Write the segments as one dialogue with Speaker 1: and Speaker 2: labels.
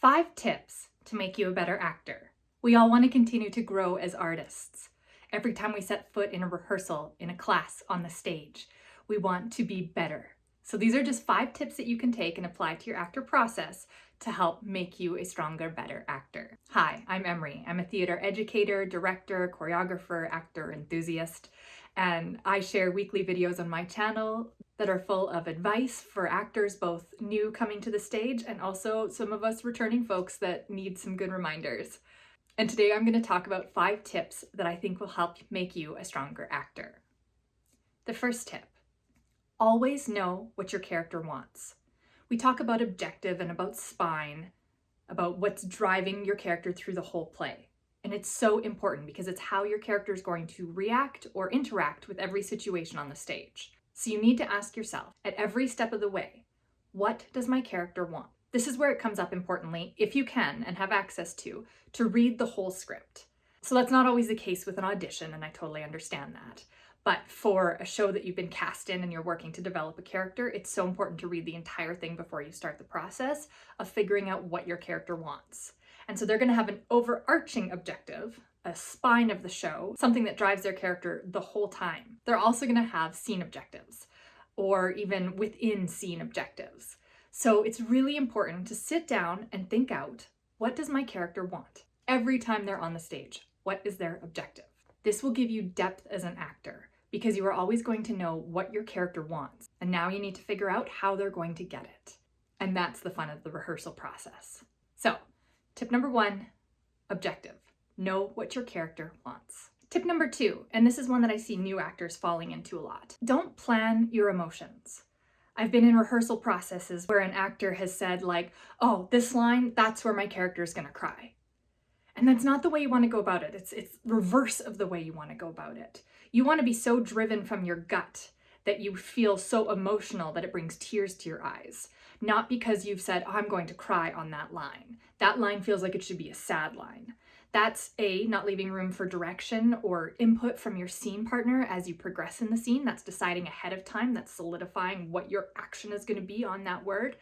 Speaker 1: 5 tips to make you a better actor. We all want to continue to grow as artists. Every time we set foot in a rehearsal, in a class, on the stage, we want to be better. So these are just 5 tips that you can take and apply to your actor process to help make you a stronger, better actor. Hi, I'm Emery. I'm a theater educator, director, choreographer, actor enthusiast, and I share weekly videos on my channel that are full of advice for actors, both new coming to the stage and also some of us returning folks that need some good reminders. And today I'm going to talk about 5 tips that I think will help make you a stronger actor. The first tip: always know what your character wants. We talk about objective and about spine, about what's driving your character through the whole play. And it's so important because it's how your character is going to react or interact with every situation on the stage. So you need to ask yourself at every step of the way, what does my character want? This is where it comes up importantly, if you can and have access to read the whole script. So that's not always the case with an audition, and I totally understand that. But for a show that you've been cast in and you're working to develop a character, it's so important to read the entire thing before you start the process of figuring out what your character wants. And so they're going to have an overarching objective, a spine of the show, something that drives their character the whole time. They're also going to have scene objectives, or even within scene objectives. So it's really important to sit down and think out, what does my character want? Every time they're on the stage, what is their objective? This will give you depth as an actor, because you are always going to know what your character wants. And now you need to figure out how they're going to get it. And that's the fun of the rehearsal process. So, tip number 1, objective. Know what your character wants. Tip number 2, and this is one that I see new actors falling into a lot. Don't plan your emotions. I've been in rehearsal processes where an actor has said like, oh, this line, that's where my character is going to cry. And that's not the way you want to go about it. It's reverse of the way you want to go about it. You want to be so driven from your gut that you feel so emotional that it brings tears to your eyes. Not because you've said, oh, I'm going to cry on that line. That line feels like it should be a sad line. That's not leaving room for direction or input from your scene partner as you progress in the scene. That's deciding ahead of time. That's solidifying what your action is going to be on that word.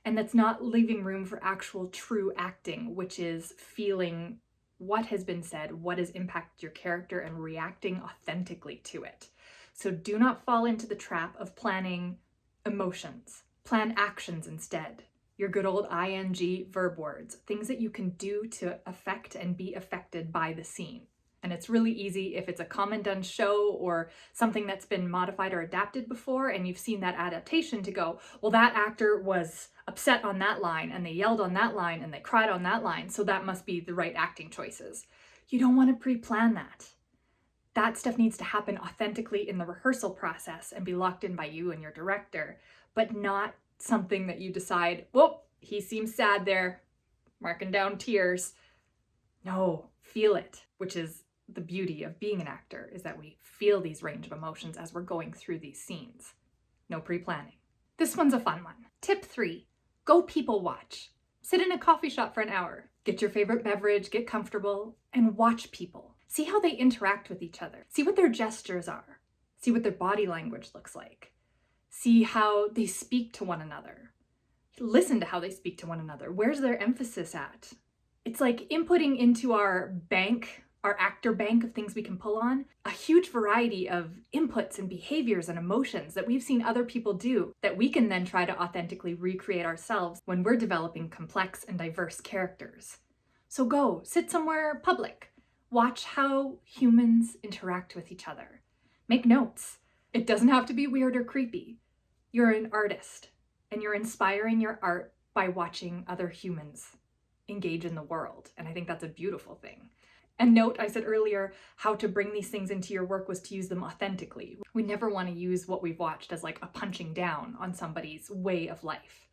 Speaker 1: And that's not leaving room for actual true acting, which is feeling what has been said, what has impacted your character, and reacting authentically to it. So do not fall into the trap of planning emotions. Plan actions instead. Your good old ing verb words, things that you can do to affect and be affected by the scene. And it's really easy if it's a common done show or something that's been modified or adapted before and you've seen that adaptation to go, well, that actor was upset on that line and they yelled on that line and they cried on that line, so that must be the right acting choices. You don't want to pre-plan that. That stuff needs to happen authentically in the rehearsal process and be locked in by you and your director, but not something that you decide, whoop, he seems sad there, marking down tears. No, feel it, which is the beauty of being an actor, is that we feel these range of emotions as we're going through these scenes. No pre-planning. This one's a fun one. Tip 3, go people watch. Sit in a coffee shop for an hour, get your favorite beverage, get comfortable, and watch people. See how they interact with each other. See what their gestures are. See what their body language looks like. See how they speak to one another. Listen to how they speak to one another. Where's their emphasis at? It's like inputting into our bank, our actor bank of things we can pull on, a huge variety of inputs and behaviors and emotions that we've seen other people do that we can then try to authentically recreate ourselves when we're developing complex and diverse characters. So go, sit somewhere public. Watch how humans interact with each other. Make notes. It doesn't have to be weird or creepy. You're an artist, and you're inspiring your art by watching other humans engage in the world. And I think that's a beautiful thing. And note, I said earlier, how to bring these things into your work was to use them authentically. We never want to use what we've watched as like a punching down on somebody's way of life.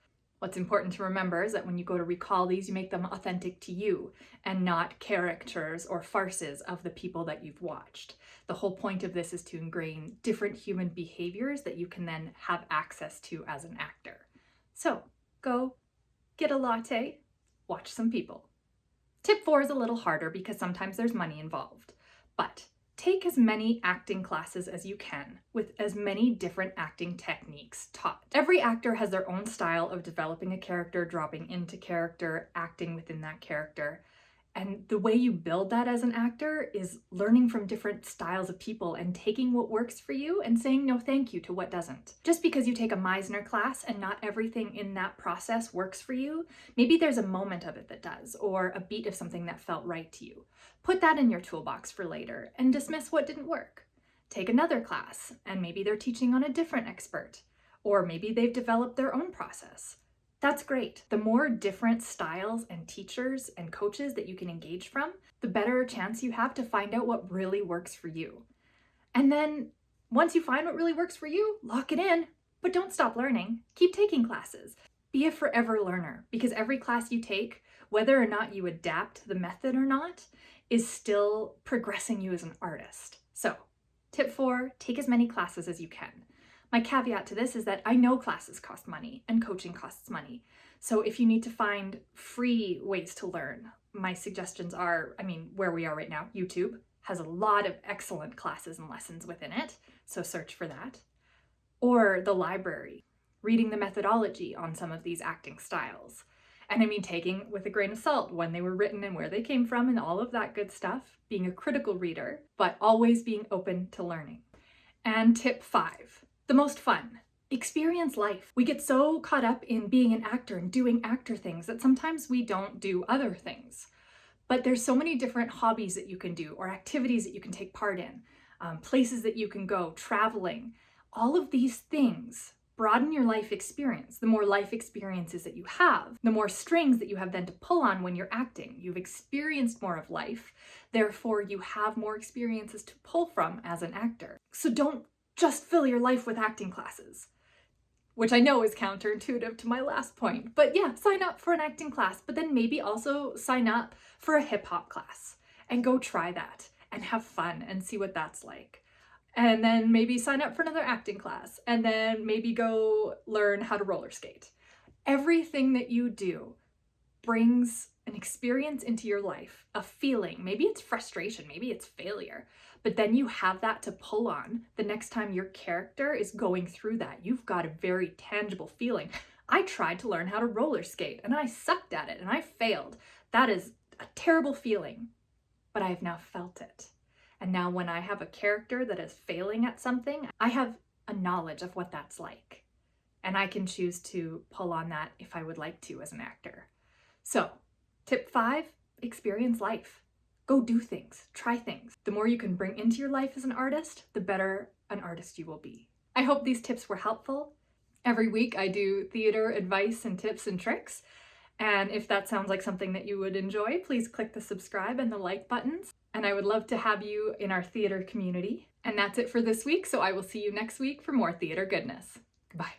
Speaker 1: What's important to remember is that when you go to recall these, you make them authentic to you and not caricatures or farces of the people that you've watched. The whole point of this is to ingrain different human behaviors that you can then have access to as an actor. So go get a latte, watch some people. Tip 4 is a little harder because sometimes there's money involved, but Take as many acting classes as you can, with as many different acting techniques taught. Every actor has their own style of developing a character, dropping into character, acting within that character. And the way you build that as an actor is learning from different styles of people and taking what works for you and saying no thank you to what doesn't. Just because you take a Meisner class and not everything in that process works for you, maybe there's a moment of it that does, or a beat of something that felt right to you. Put that in your toolbox for later and dismiss what didn't work. Take another class, and maybe they're teaching on a different expert, or maybe they've developed their own process. That's great. The more different styles and teachers and coaches that you can engage from, the better chance you have to find out what really works for you. And then once you find what really works for you, lock it in, but don't stop learning. Keep taking classes. Be a forever learner, because every class you take, whether or not you adapt the method or not, is still progressing you as an artist. So, tip 4, take as many classes as you can. My caveat to this is that I know classes cost money and coaching costs money. So if you need to find free ways to learn, my suggestions are, where we are right now, YouTube has a lot of excellent classes and lessons within it, so search for that. Or the library, reading the methodology on some of these acting styles. And taking with a grain of salt when they were written and where they came from and all of that good stuff, being a critical reader, but always being open to learning. And tip 5. The most fun. Experience life. We get so caught up in being an actor and doing actor things that sometimes we don't do other things. But there's so many different hobbies that you can do or activities that you can take part in, places that you can go, traveling. All of these things broaden your life experience. The more life experiences that you have, the more strings that you have then to pull on when you're acting. You've experienced more of life, therefore you have more experiences to pull from as an actor. So don't just fill your life with acting classes, which I know is counterintuitive to my last point. But yeah, sign up for an acting class, but then maybe also sign up for a hip hop class and go try that and have fun and see what that's like. And then maybe sign up for another acting class and then maybe go learn how to roller skate. Everything that you do brings an experience into your life, a feeling. Maybe it's frustration, maybe it's failure, but then you have that to pull on the next time your character is going through that. You've got a very tangible feeling. I tried to learn how to roller skate and I sucked at it and I failed. That is a terrible feeling, but I have now felt it. And now when I have a character that is failing at something, I have a knowledge of what that's like. And I can choose to pull on that if I would like to as an actor. So, tip 5, experience life. Go do things, try things. The more you can bring into your life as an artist, the better an artist you will be. I hope these tips were helpful. Every week I do theater advice and tips and tricks. And if that sounds like something that you would enjoy, please click the subscribe and the like buttons. And I would love to have you in our theater community. And that's it for this week, so I will see you next week for more theater goodness. Goodbye.